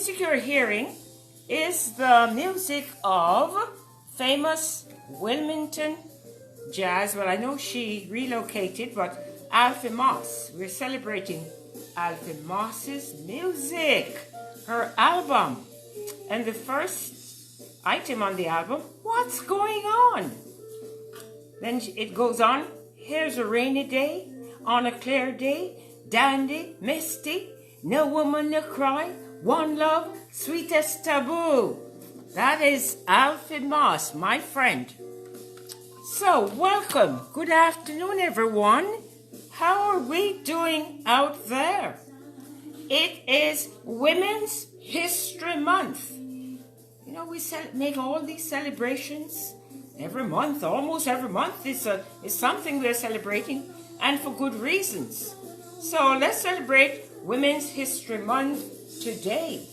music you're hearing is the music of famous Wilmington jazz. Well, I know she relocated, but Alfie Moss. We're celebrating Alfie Moss's music, her album. And the first item on the album, What's Going On? Then it goes on, here's a rainy day, on a clear day, dandy, misty, no woman to cry, one love, sweetest taboo. That is Alfie Moss, my friend. So, welcome. Good afternoon, everyone. How are we doing out there? It is Women's History Month. You know, we make all these celebrations every month, almost every month is something we're celebrating, and for good reasons. So let's celebrate Women's History Month today.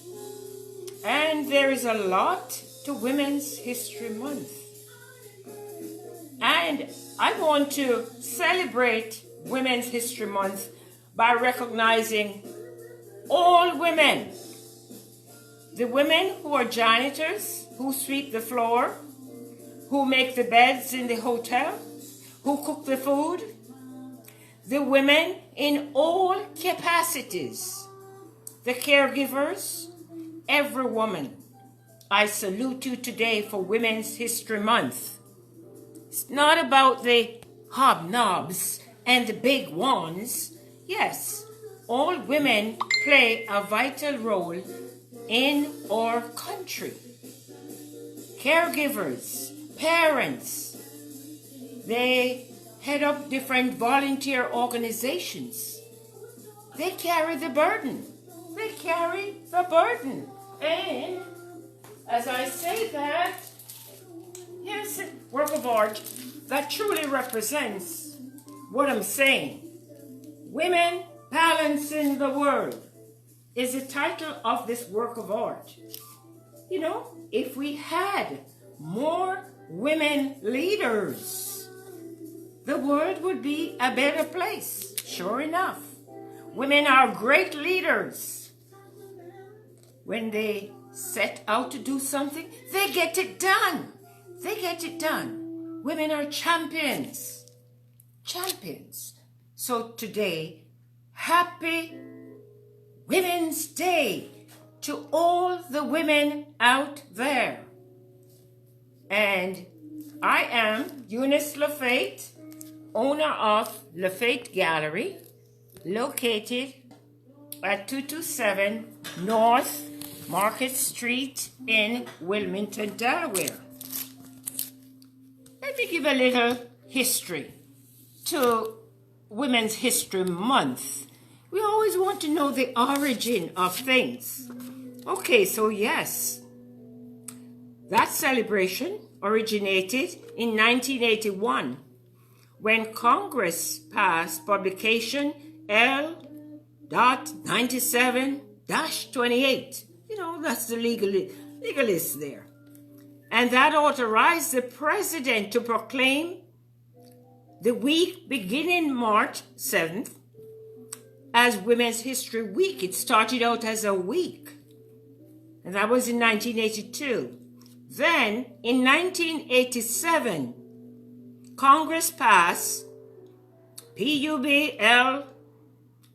And there is a lot to Women's History Month. And I want to celebrate Women's History Month by recognizing all women. The women who are janitors, who sweep the floor, who make the beds in the hotel, who cook the food. The women in all capacities. The caregivers, every woman. I salute you today for Women's History Month. It's not about the hobnobs and the big ones. Yes, all women play a vital role in our country. Caregivers, parents, they head up different volunteer organizations. They carry the burden. They carry the burden. And as I say that, here's a work of art that truly represents what I'm saying. Women Balancing the World is the title of this work of art. You know, if we had more women leaders, the world would be a better place. Sure enough, women are great leaders. When they set out to do something, they get it done. They get it done. Women are champions. Champions. So today, happy Women's Day to all the women out there. And I am Eunice Lafate, owner of Lafate Gallery, located at 227 North Market Street in Wilmington, Delaware. Let me give a little history to Women's History Month. We always want to know the origin of things. Okay, so yes, that celebration originated in 1981 when Congress passed publication L.97-28. You know, that's the legalist there. And that authorized the president to proclaim the week beginning March 7th as Women's History Week. It started out as a week. And that was in 1982. Then, in 1987, Congress passed PUBL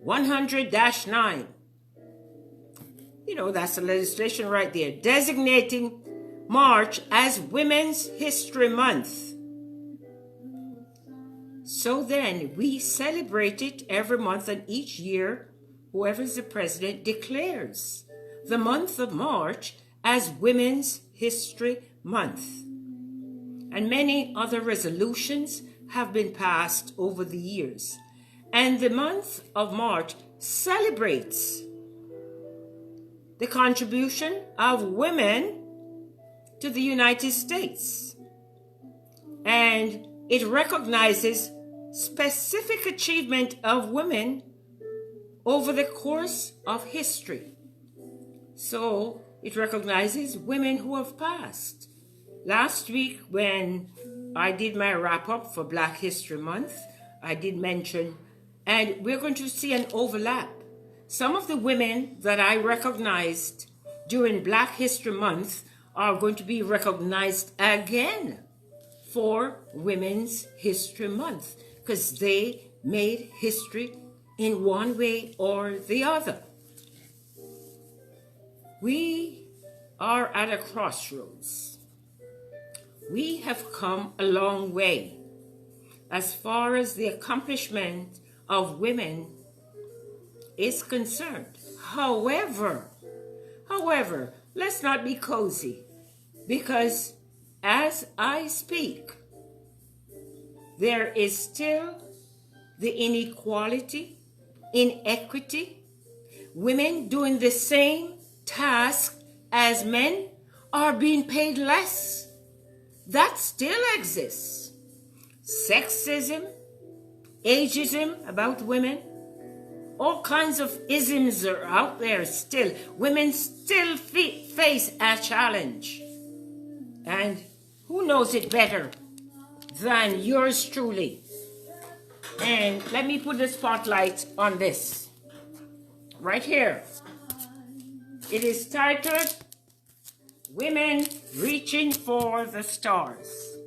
100-9. You know, that's the legislation right there, designating March as Women's History Month. So then, we celebrate it every month, and each year, whoever is the president declares the month of March as Women's History Month. And many other resolutions have been passed over the years. And the month of March celebrates the contribution of women to the United States. And it recognizes specific achievement of women over the course of history. So it recognizes women who have passed. Last week, when I did my wrap-up for Black History Month, I did mention, and we're going to see an overlap. Some of the women that I recognized during Black History Month are going to be recognized again for Women's History Month because they made history in one way or the other. We are at a crossroads. We have come a long way as far as the accomplishment of women is concerned. However, let's not be cozy, because as I speak, there is still the inequality, inequity. Women doing the same task as men are being paid less. That still exists. Sexism, ageism about women, all kinds of isms are out there still. Women still face a challenge. And who knows it better than yours truly? And let me put the spotlight on this. Right here. It is titled, Women Reaching for the Stars.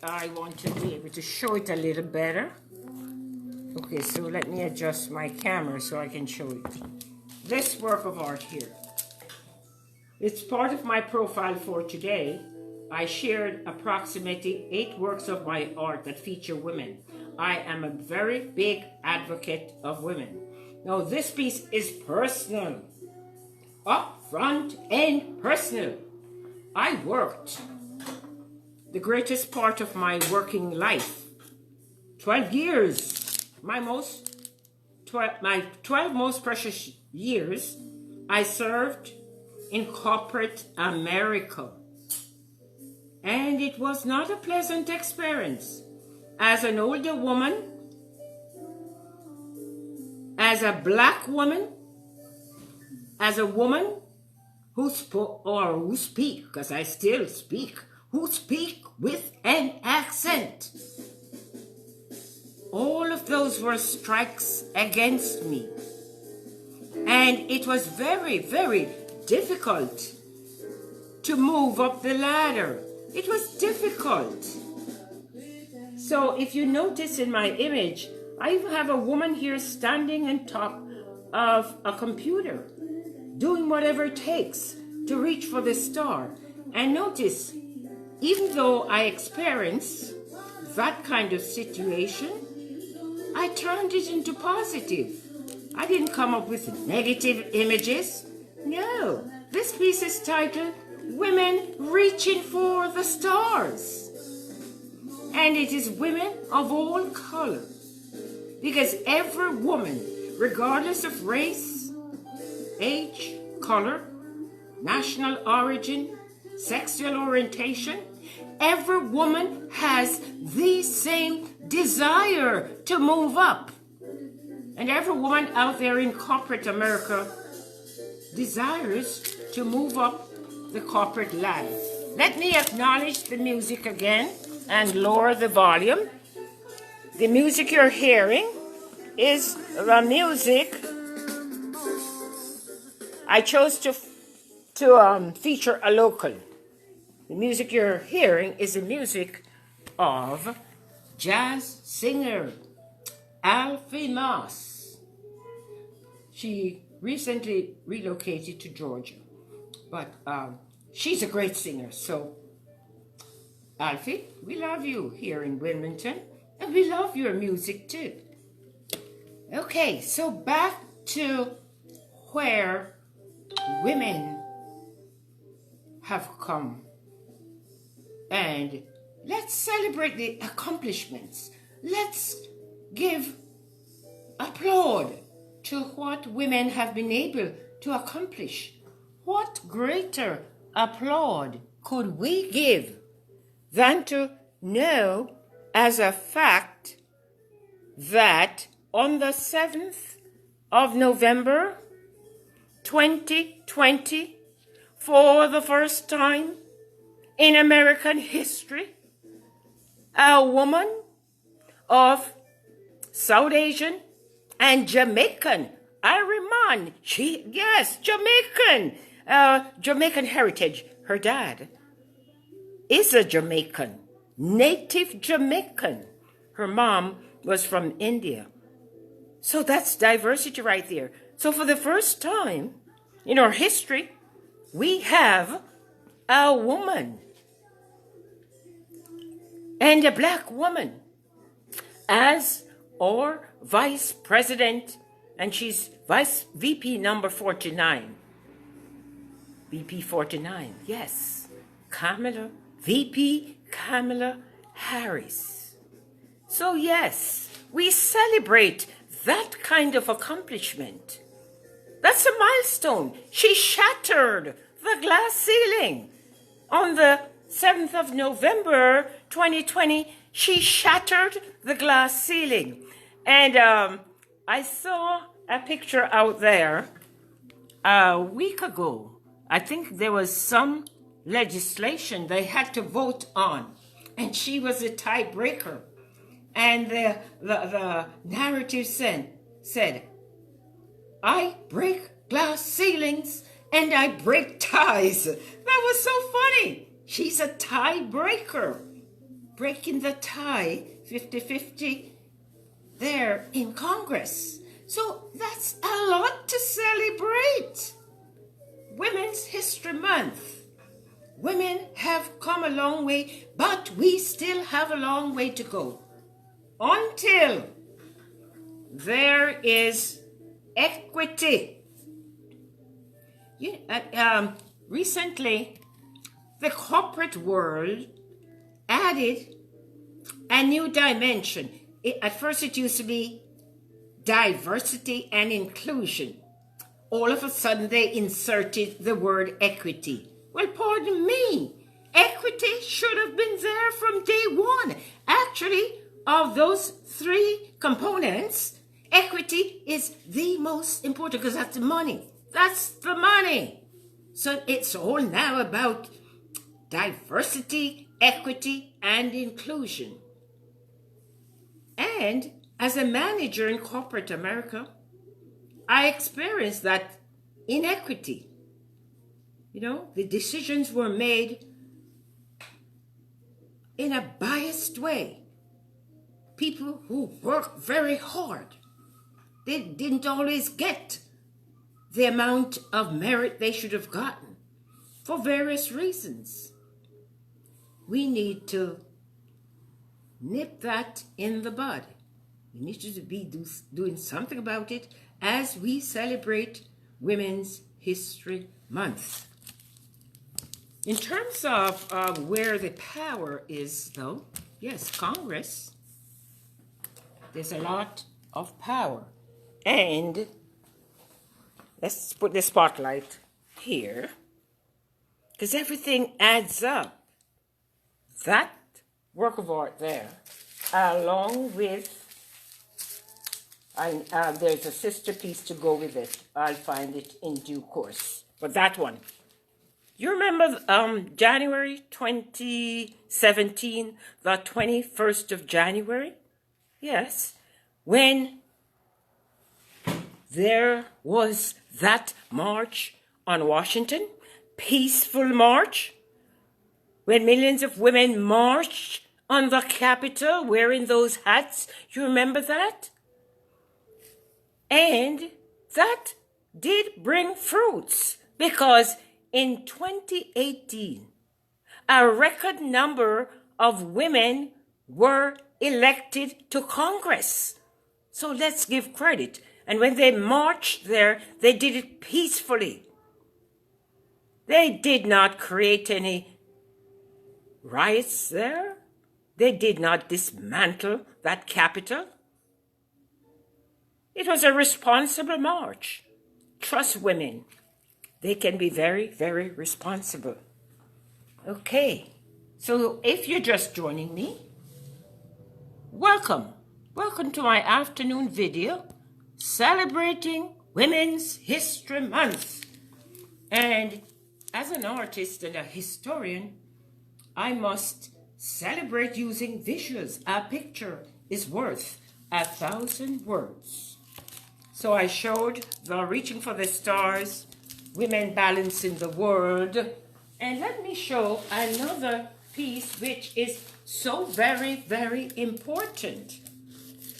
I want to be able to show it a little better. Okay, so let me adjust my camera so I can show it. This work of art here. It's part of my profile for today. I shared approximately 8 works of my art that feature women. I am a very big advocate of women. Now this piece is personal. Up front and personal. I worked the greatest part of my working life, 12 years, my 12 most precious years, I served in corporate America. And it was not a pleasant experience. As an older woman, as a black woman, as a woman who speak, because I still speak, who speak with an accent. All of those were strikes against me. And it was very, very difficult to move up the ladder. It was difficult. So if you notice in my image, I have a woman here standing on top of a computer, doing whatever it takes to reach for the star. And notice, even though I experienced that kind of situation, I turned it into positive. I didn't come up with negative images. No, this piece is titled, Women Reaching for the Stars. And it is women of all color. Because every woman, regardless of race, age, color, national origin, sexual orientation, every woman has the same desire to move up. And every woman out there in corporate America desires to move up the corporate ladder. Let me acknowledge the music again and lower the volume. The music you're hearing is the music I chose to feature a local. The music you're hearing is the music of jazz singer Alfie Moss. She recently relocated to Georgia, but she's a great singer. So, Alfie, we love you here in Wilmington, and we love your music too. Okay, so back to where women have come. And let's celebrate the accomplishments. Let's give applaud to what women have been able to accomplish. What greater applaud could we give than to know as a fact that on the 7th of November 2020, for the first time in American history, a woman of South Asian and Jamaican, Jamaican, Jamaican heritage. Her dad is a Jamaican, native Jamaican. Her mom was from India. So that's diversity right there. So for the first time in our history, we have a woman and a black woman as our vice president, and she's VP number 49. VP 49, yes. VP Kamala Harris. So yes, we celebrate that kind of accomplishment. That's a milestone. She shattered the glass ceiling. On the 7th of November 2020, she shattered the glass ceiling. And I saw a picture out there a week ago. I think there was some legislation they had to vote on, and she was a tiebreaker. And the narrative said, I break glass ceilings and I break ties. That was so funny. She's a tiebreaker, breaking the tie 50-50 there in Congress. So that's a lot to celebrate. Women's History Month. Women have come a long way, but we still have a long way to go until there is equity. Recently, the corporate world added a new dimension. At first, it used to be diversity and inclusion. All of a sudden, they inserted the word equity. Well, pardon me. Equity should have been there from day one. Actually, of those three components, equity is the most important because that's the money. That's the money. So it's all now about diversity, equity, and inclusion. And as a manager in corporate America, I experienced that inequity. You know, the decisions were made in a biased way. People who work very hard, they didn't always get the amount of merit they should have gotten for various reasons. We need to nip that in the bud. We need to be doing something about it as we celebrate Women's History Month. In terms of where the power is, though, yes, Congress, there's a lot of power. And let's put the spotlight here, because everything adds up. That work of art there, along with, there's a sister piece to go with it. I'll find it in due course. But that one, you remember January 2017, the 21st of January? Yes, when there was that march on Washington, peaceful march, when millions of women marched on the Capitol wearing those hats. You remember that? And that did bring fruits, because in 2018, a record number of women were elected to Congress. So let's give credit. And when they marched there, they did it peacefully. They did not create any riots there. They did not dismantle that Capitol. It was a responsible march. Trust women. They can be very, very responsible. Okay, so if you're just joining me, welcome. Welcome to my afternoon video celebrating Women's History Month. And as an artist and a historian, I must celebrate using visuals. A picture is worth 1,000 words. So I showed the Reaching for the Stars women balancing the world. And let me show another piece which is so very, very important.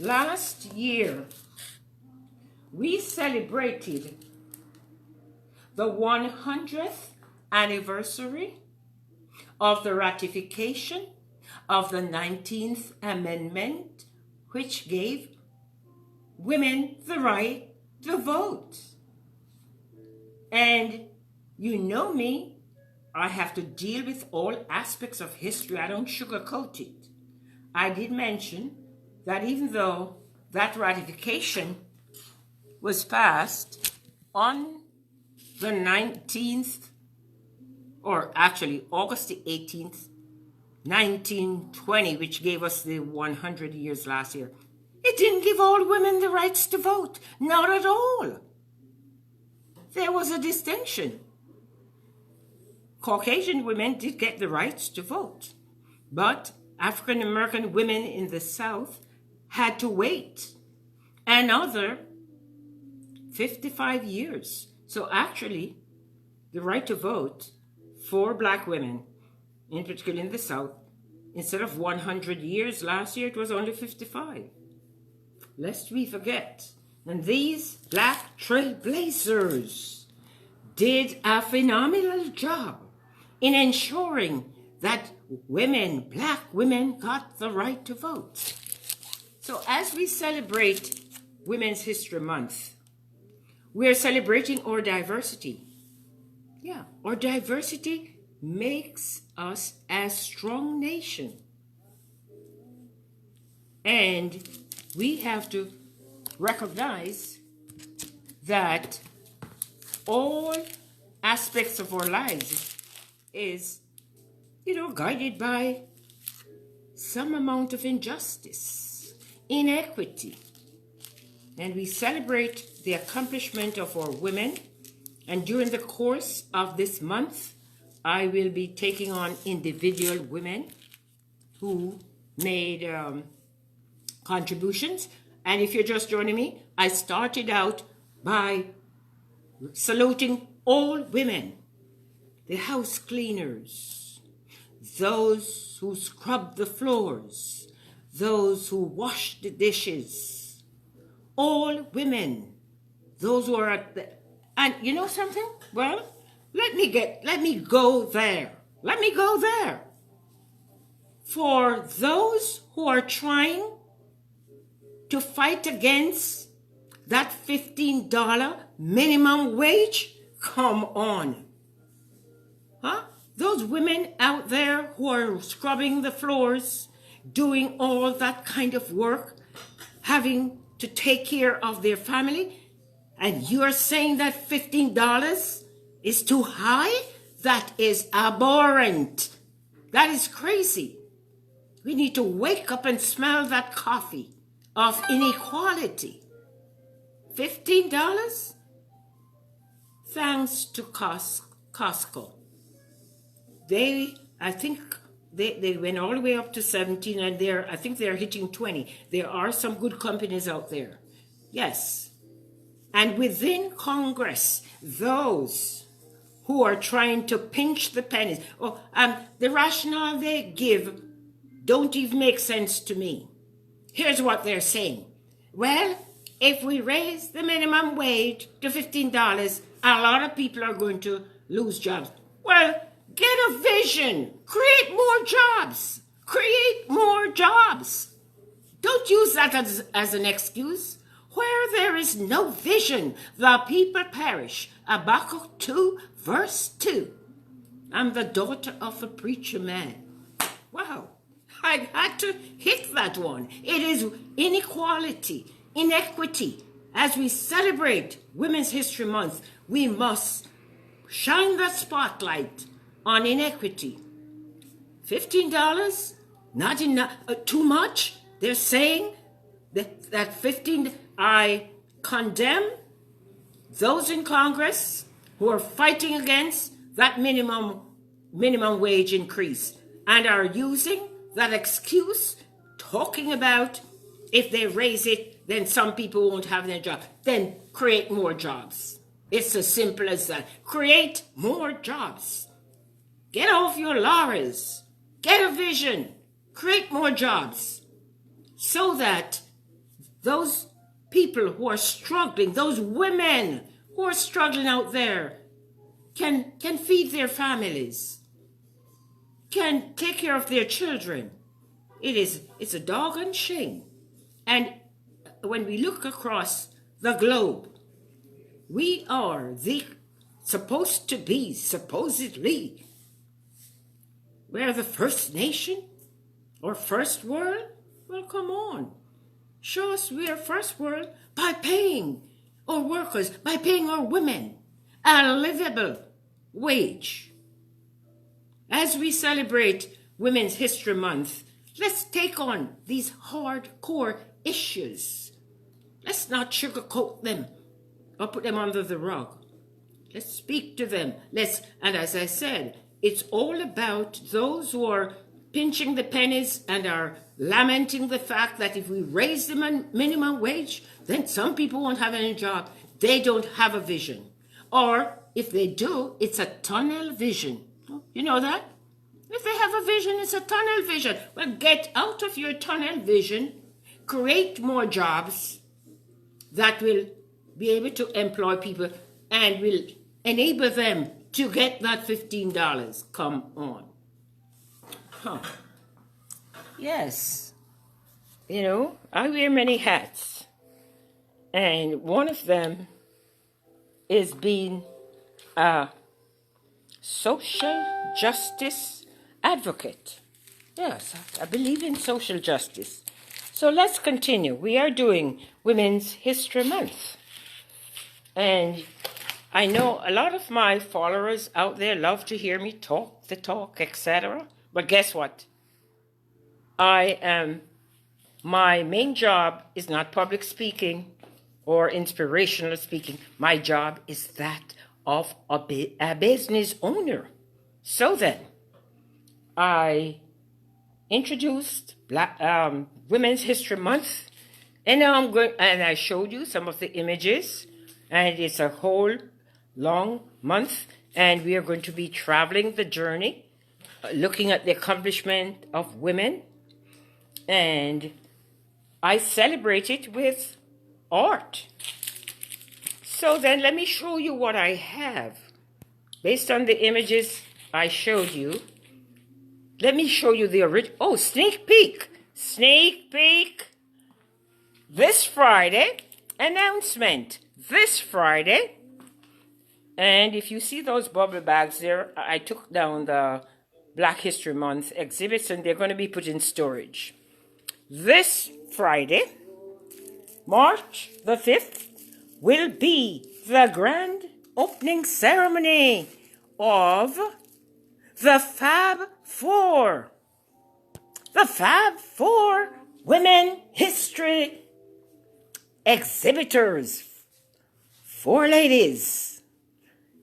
Last year, we celebrated the 100th anniversary of the ratification of the 19th Amendment, which gave women the right to vote. And you know me, I have to deal with all aspects of history. I don't sugarcoat it. I did mention that even though that ratification was passed on the 19th, or actually August the 18th, 1920, which gave us the 100 years last year, it didn't give all women the rights to vote. Not at all. There was a distinction. Caucasian women did get the rights to vote, but African American women in the South had to wait another 55 years. So actually, the right to vote for black women, in particular in the South, instead of 100 years last year, it was only 55. Lest we forget. And these black trailblazers did a phenomenal job in ensuring that women, black women, got the right to vote. So as we celebrate Women's History Month, we're celebrating our diversity. Yeah, our diversity makes us a strong nation. And we have to recognize that all aspects of our lives is, guided by some amount of injustice, inequity. And we celebrate the accomplishment of our women. And during the course of this month, I will be taking on individual women who made contributions. And if you're just joining me, I started out by saluting all women, the house cleaners, those who scrub the floors, those who wash the dishes, all women, those who are at the, and you know something? Well, let me go there. Let me go there. For those who are trying to fight against that $15 minimum wage, come on. Huh? Those women out there who are scrubbing the floors, doing all that kind of work, having to take care of their family, and you're saying that $15 is too high? That is abhorrent. That is crazy. We need to wake up and smell that coffee of inequality. $15? Thanks to Costco. I think they went all the way up to 17, and I think they're hitting 20. There are some good companies out there. Yes. And within Congress, those who are trying to pinch the pennies, the rationale they give don't even make sense to me. Here's what they're saying. Well, if we raise the minimum wage to $15, a lot of people are going to lose jobs. Well, get a vision. Create more jobs. Create more jobs. Don't use that as an excuse. Where there is no vision, the people perish. Habakkuk 2, verse 2. I'm the daughter of a preacher man. Wow. I had to hit that one. It is inequality, inequity. As we celebrate Women's History Month, we must shine the spotlight on inequity. $15? Not enough, too much? They're saying that 15, I condemn those in Congress who are fighting against that minimum wage increase and are using that excuse, talking about if they raise it, then some people won't have their job. Then create more jobs. It's as simple as that. Create more jobs. Get off your laurels. Get a vision. Create more jobs so that those people who are struggling, those women who are struggling out there can feed their families, can take care of their children. It's a doggone shame. And when we look across the globe, we are supposedly, we're the first nation or first world. Well, come on. Show us we are first world by paying our workers, by paying our women a livable wage. As we celebrate Women's History Month, let's take on these hardcore issues. Let's not sugarcoat them or put them under the rug. Let's speak to them. And as I said, it's all about those who are pinching the pennies and are lamenting the fact that if we raise the minimum wage, then some people won't have any job. They don't have a vision. Or if they do, it's a tunnel vision. You know that? If they have a vision, it's a tunnel vision. Well, get out of your tunnel vision, create more jobs that will be able to employ people and will enable them to get that $15. Come on. Yes. You know, I wear many hats. And one of them is being a social justice advocate. Yes, I believe in social justice. So let's continue. We are doing Women's History Month. And I know a lot of my followers out there love to hear me talk the talk, etc. But guess what? My main job is not public speaking or inspirational speaking. My job is that of a business owner. So then, I introduced Women's History Month, and now I showed you some of the images, and it's a whole long month, and we are going to be traveling the journey, looking at the accomplishment of women, and I celebrate it with art. So then let me show you what I have. Based on the images I showed you, let me show you the original. Oh, sneak peek. Sneak peek. This Friday, announcement. This Friday. And if you see those bubble bags there, I took down the Black History Month exhibits and they're going to be put in storage. This Friday, March the 5th, will be the grand opening ceremony of the Fab Four. The Fab Four Women History Exhibitors. 4 ladies,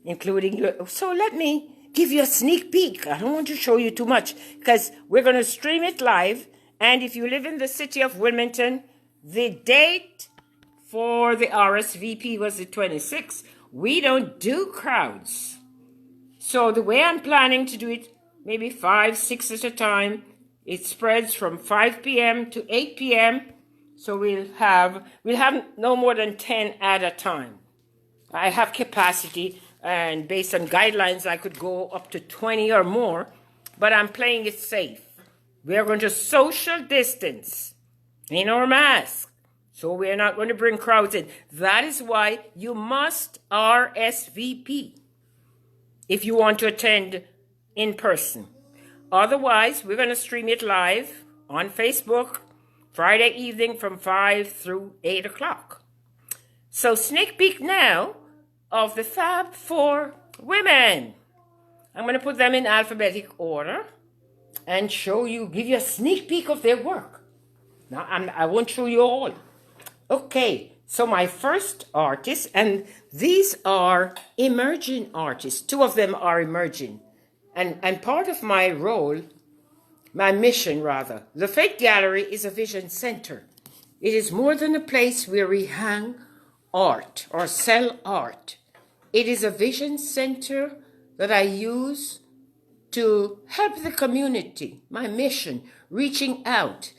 including... So let me give you a sneak peek. I don't want to show you too much because we're going to stream it live. And if you live in the city of Wilmington, the date for the RSVP was the 26th. We don't do crowds. So the way I'm planning to do it, maybe 5, 6 at a time, it spreads from 5 p.m. to 8 p.m. So we'll have no more than 10 at a time. I have capacity, and based on guidelines, I could go up to 20 or more, but I'm playing it safe. We're going to social distance in our mask, so we're not going to bring crowds in. That is why you must RSVP if you want to attend in person. Otherwise, we're going to stream it live on Facebook Friday evening from 5 through 8 o'clock. So sneak peek now of the Fab Four women. I'm going to put them in alphabetic order and give you a sneak peek of their work. Now, I won't show you all. Okay, so my first artist, and these are emerging artists. 2 of them are emerging. And part of my role, my mission rather, Lafate Gallery is a vision center. It is more than a place where we hang art or sell art. It is a vision center that I use to help the community, my mission, reaching out.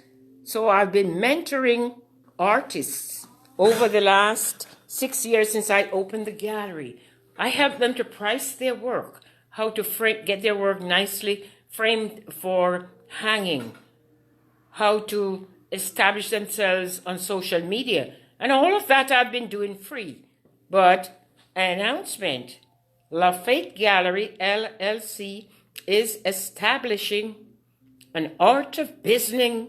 So I've been mentoring artists over the last 6 years since I opened the gallery. I help them to price their work, how to get their work nicely framed for hanging, how to establish themselves on social media. And all of that I've been doing free. But an announcement, Lafate Gallery LLC is establishing an art of business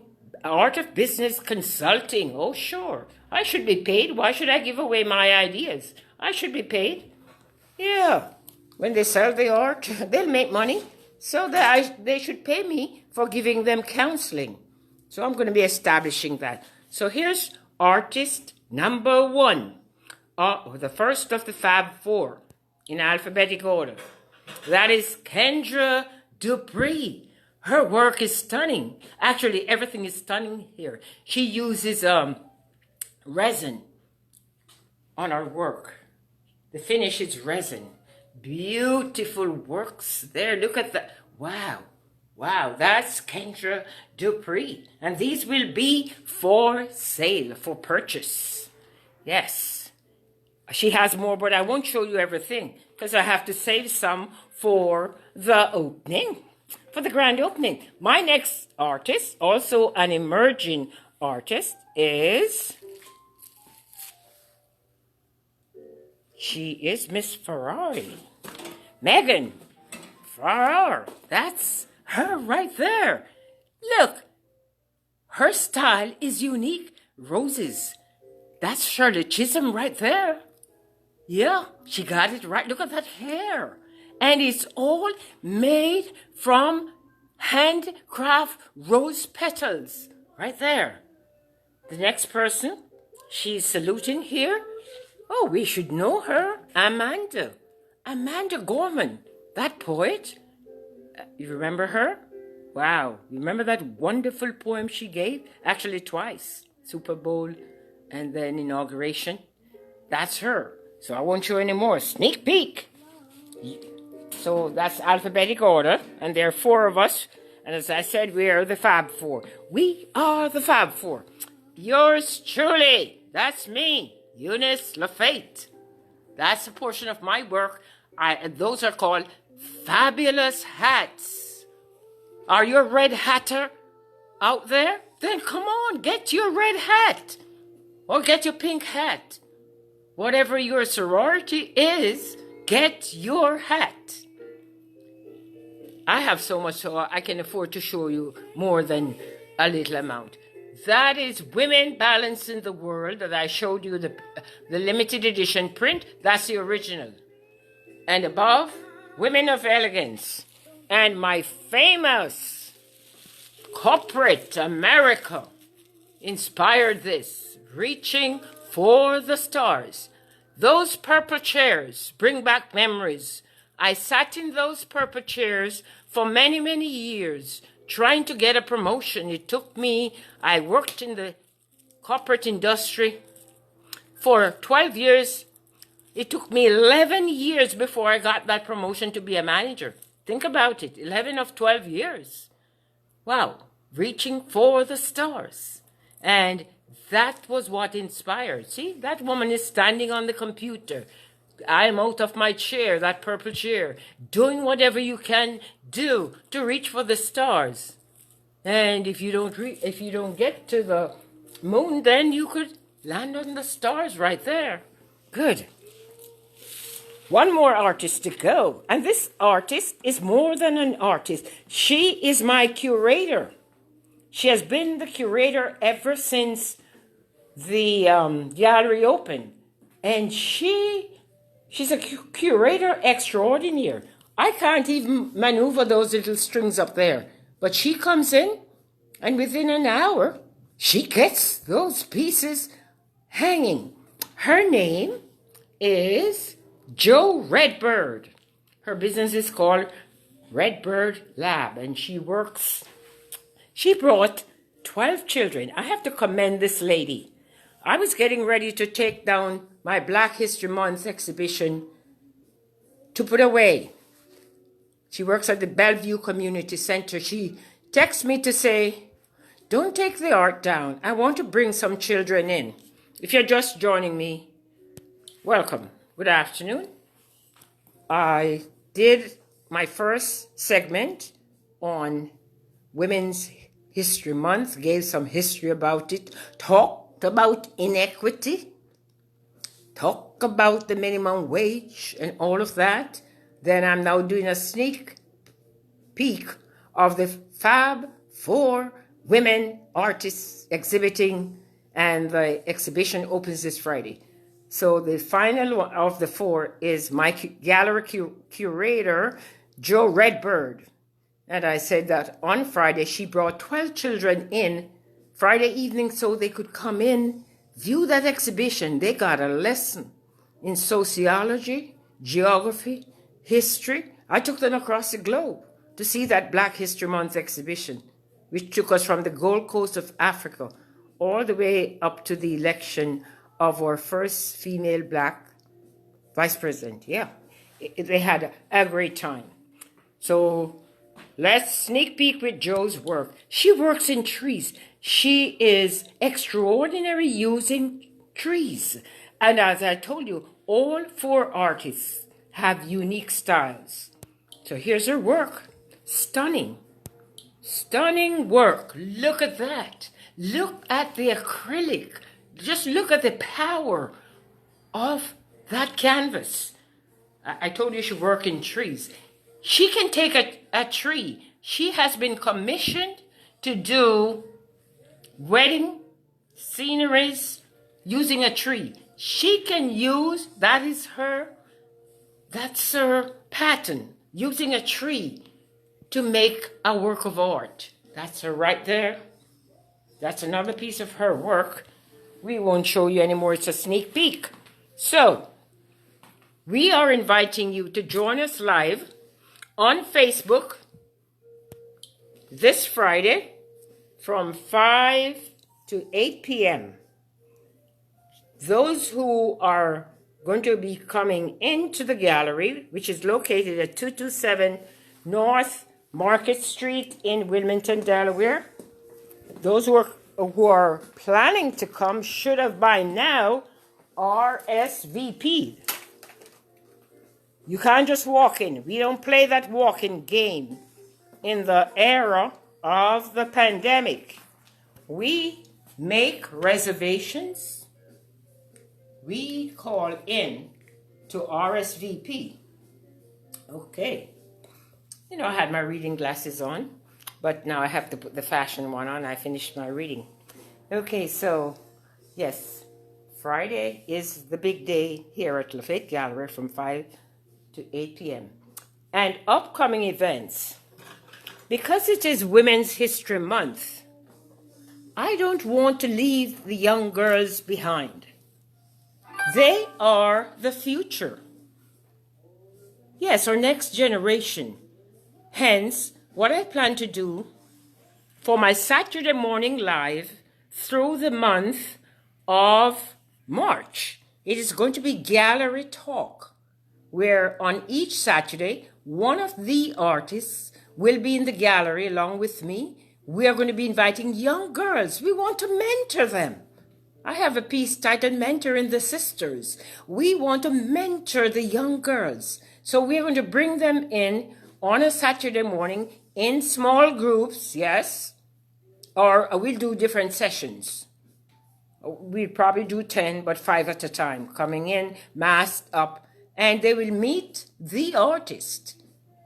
consulting. Oh, sure. I should be paid. Why should I give away my ideas? I should be paid. Yeah. When they sell the art, they'll make money. So they should pay me for giving them counseling. So I'm going to be establishing that. So here's artist number 1. The first of the Fab Four in alphabetic order. That is Kendra Dupre. Her work is stunning. Actually, everything is stunning here. She uses resin on her work. The finish is resin. Beautiful works there. Look at that. Wow. Wow, that's Kendra Dupre. And these will be for sale, for purchase. Yes. She has more, but I won't show you everything because I have to save some for the opening, for the grand opening. My next artist, also an emerging artist, she is Miss Ferrari. Megan Ferrari. That's her right there. Look, her style is unique. Roses. That's Shirley Chisholm right there. Yeah, she got it right. Look at that hair. And it's all made from handcraft rose petals. Right there. The next person, she's saluting here. Oh, we should know her. Amanda Gorman, that poet. You remember her? Wow. You remember that wonderful poem she gave? Actually twice. Super Bowl and then inauguration. That's her. So I won't show any more. Sneak peek. So that's alphabetic order. And there are 4 of us. And as I said, we are the Fab Four. We are the Fab Four. Yours truly. That's me. Eunice Lafate. That's a portion of my work. Those are called fabulous hats. Are you a red hatter out there? Then come on, get your red hat. Or get your pink hat. Whatever your sorority is, get your hat. I have so much so I can afford to show you more than a little amount. That is Women Balancing the World that I showed you, the limited edition print. That's the original. And above, Women of Elegance. And my famous corporate America inspired this. Reaching for the stars. Those purple chairs bring back memories. I sat in those purple chairs for many, many years trying to get a promotion. I worked in the corporate industry for 12 years. It took me 11 years before I got that promotion to be a manager. Think about it, 11 of 12 years. Wow, reaching for the stars. And that was what inspired. See, that woman is standing on the computer. I'm out of my chair, that purple chair, doing whatever you can do to reach for the stars. And if you don't get to the moon, then you could land on the stars right there. Good. One more artist to go. And this artist is more than an artist. She is my curator. She has been the curator ever since the gallery opened. And she's a curator extraordinaire. I can't even maneuver those little strings up there. But she comes in, and within an hour, she gets those pieces hanging. Her name is Jo Redbird. Her business is called Redbird Lab, and she brought 12 children. I have to commend this lady. I was getting ready to take down my Black History Month exhibition to put away. She works at the Bellevue Community Center. She texts me to say, don't take the art down. I want to bring some children in. If you're just joining me, welcome. Good afternoon. I did my first segment on Women's History Month, gave some history about it, talked about inequity, talked about the minimum wage and all of that. Then I'm now doing a sneak peek of the Fab Four women artists exhibiting, and the exhibition opens this Friday. So the final one of the four is my gallery curator, Joe Redbird. And I said that on Friday she brought 12 children in Friday evening so they could come in, view that exhibition. They got a lesson in sociology, geography, history. I took them across the globe to see that Black History Month exhibition, which took us from the Gold Coast of Africa all the way up to the election of our first female Black vice president. Yeah, they had a great time. So let's sneak peek with Jo's work. She works in trees. She is extraordinary using trees. And as I told you, all four artists have unique styles. So here's her work. Stunning. Stunning work. Look at that. Look at the acrylic. Just look at the power of that canvas. I told you she work in trees. She can take a tree. She has been commissioned to do wedding sceneries using a tree. She can use, that's her pattern, using a tree to make a work of art. That's her right there. That's another piece of her work. We won't show you anymore. It's a sneak peek. So, we are inviting you to join us live on Facebook this Friday from 5 to 8 p.m. Those who are going to be coming into the gallery, which is located at 227 North Market Street in Wilmington, Delaware. Those who are planning to come should have by now RSVP. You can't just walk in. We don't play that walk-in game in the era of the pandemic. We make reservations. We call in to RSVP. Okay. You know, I had my reading glasses on, but now I have to put the fashion one on. I finished my reading. Okay, so, yes, Friday is the big day here at Lafate Gallery from 5 to 8 p.m. And upcoming events. Because it is Women's History Month, I don't want to leave the young girls behind. They are the future. Yes, our next generation. Hence, what I plan to do for my Saturday morning live through the month of March, it is going to be gallery talk, where on each Saturday, one of the artists will be in the gallery along with me. We are going to be inviting young girls. We want to mentor them. I have a piece titled Mentoring the Sisters. We want to mentor the young girls. So we're going to bring them in on a Saturday morning in small groups, yes, or we'll do different sessions. We'll probably do 10, but 5 at a time, coming in, masked up, and they will meet the artist.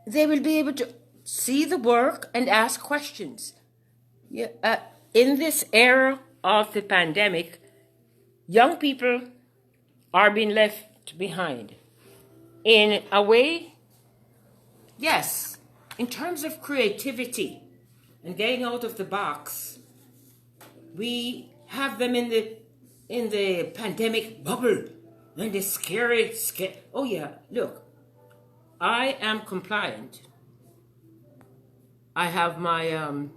They will be able to see the work and ask questions. Yeah, in this era of the pandemic, young people are being left behind. In a way, yes, in terms of creativity and getting out of the box, we have them in the pandemic bubble and the scary. Oh yeah, look, I am compliant. I have my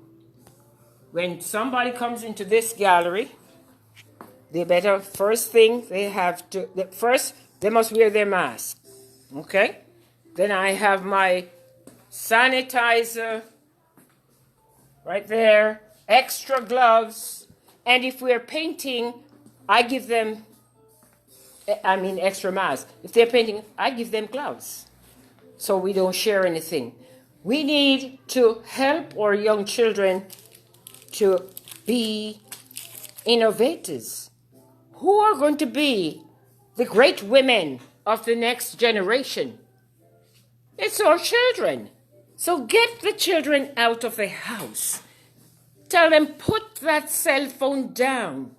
when somebody comes into this gallery, they better first thing they have to first they must wear their mask. Okay? Then I have my sanitizer right there, extra gloves. And if we're painting, I give them, extra mask. If they're painting, I give them gloves so we don't share anything. We need to help our young children to be innovators. Who are going to be the great women of the next generation? It's our children. So get the children out of the house. Tell them, put that cell phone down,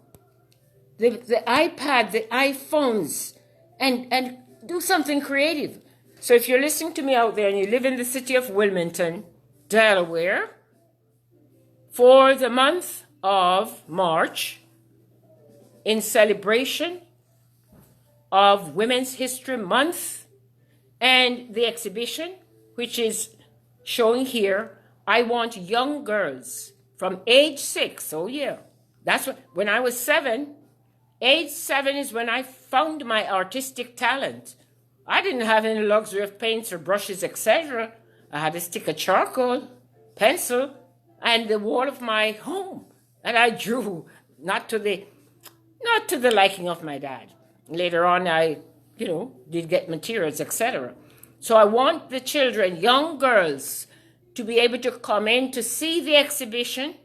the iPad, the iPhones, and do something creative. So if you're listening to me out there and you live in the city of Wilmington, Delaware, for the month of March, in celebration of Women's History Month and the exhibition, which is showing here, I want young girls from age 6. Oh yeah, that's when I was 7. Age 7 is when I found my artistic talent. I didn't have any luxury of paints or brushes, etc. I had a stick of charcoal, pencil, and the wall of my home, and I drew, not to the liking of my dad. Later on, I, did get materials, etc. So I want the children, young girls, to be able to come in to see the exhibition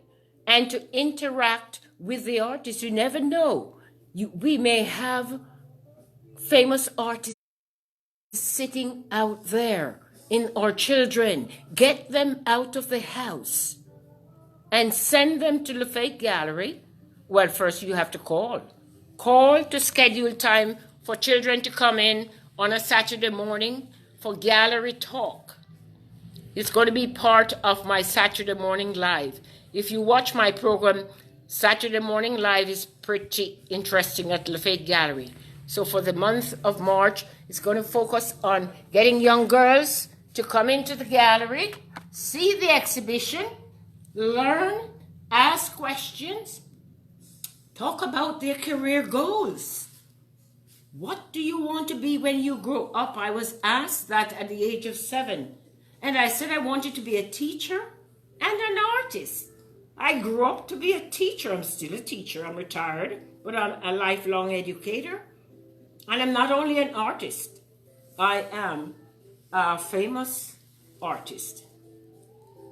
and to interact with the artists. You never know. We may have famous artists sitting out there in our children. Get them out of the house and send them to Lafate Gallery. Well, first you have to call. Call to schedule time for children to come in on a Saturday morning for gallery talk. It's going to be part of my Saturday morning live. If you watch my program, Saturday morning live is pretty interesting at Lafate Gallery. So for the month of March, it's going to focus on getting young girls to come into the gallery, see the exhibition, learn, ask questions, talk about their career goals. What do you want to be when you grow up? I was asked that at the age of 7. And I said I wanted to be a teacher and an artist. I grew up to be a teacher. I'm still a teacher. I'm retired, but I'm a lifelong educator. And I'm not only an artist, I am a famous artist.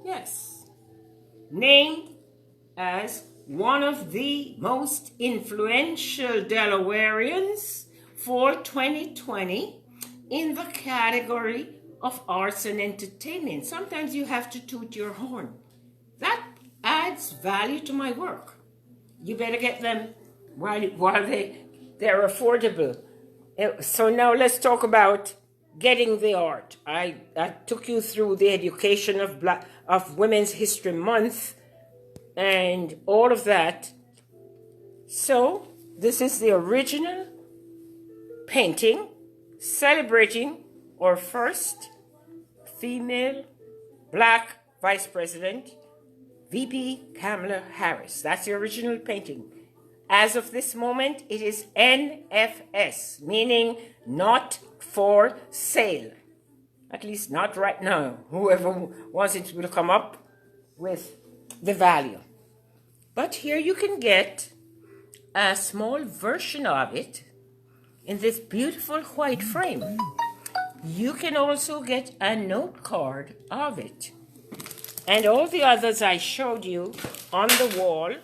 Yes. Named as one of the most influential Delawareans for 2020 in the category of arts and entertainment. Sometimes you have to toot your horn. That adds value to my work. You better get them while they're affordable. So now let's talk about getting the art. I took you through the education of Women's History Month and all of that. So this is the original painting celebrating our first female black vice president, VP Kamala Harris. That's the original painting. As of this moment, it is NFS, meaning not for sale. At least not right now. Whoever wants it will come up with the value. But here you can get a small version of it in this beautiful white frame. You can also get a note card of it. And all the others I showed you on the wall,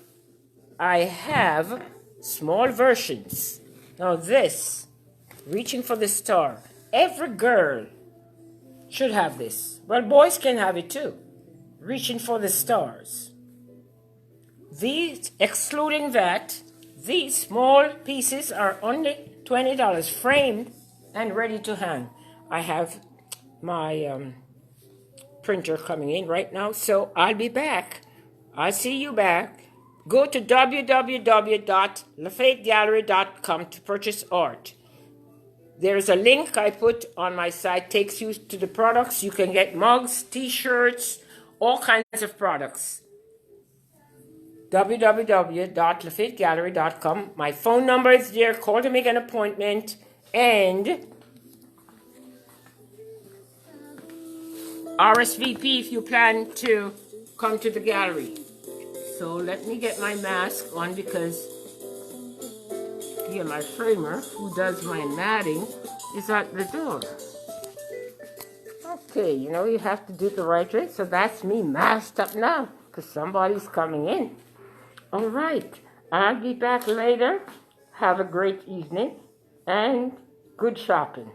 I have small versions. Now this, Reaching for the Star, every girl should have this. Well, boys can have it too. Reaching for the Stars. These, excluding that, these small pieces are only $20, framed and ready to hang. I have my printer coming in right now, so I'll be back. I'll see you back. Go to www.lafategallery.com to purchase art. There's a link I put on my site, takes you to the products. You can get mugs, t-shirts, all kinds of products. www.lafategallery.com. My phone number is there. Call to make an appointment. And RSVP if you plan to come to the gallery. So let me get my mask on because my framer, who does my matting, is at the door. Okay, you have to do it the right way. So that's me masked up now because somebody's coming in. All right. I'll be back later. Have a great evening and good shopping.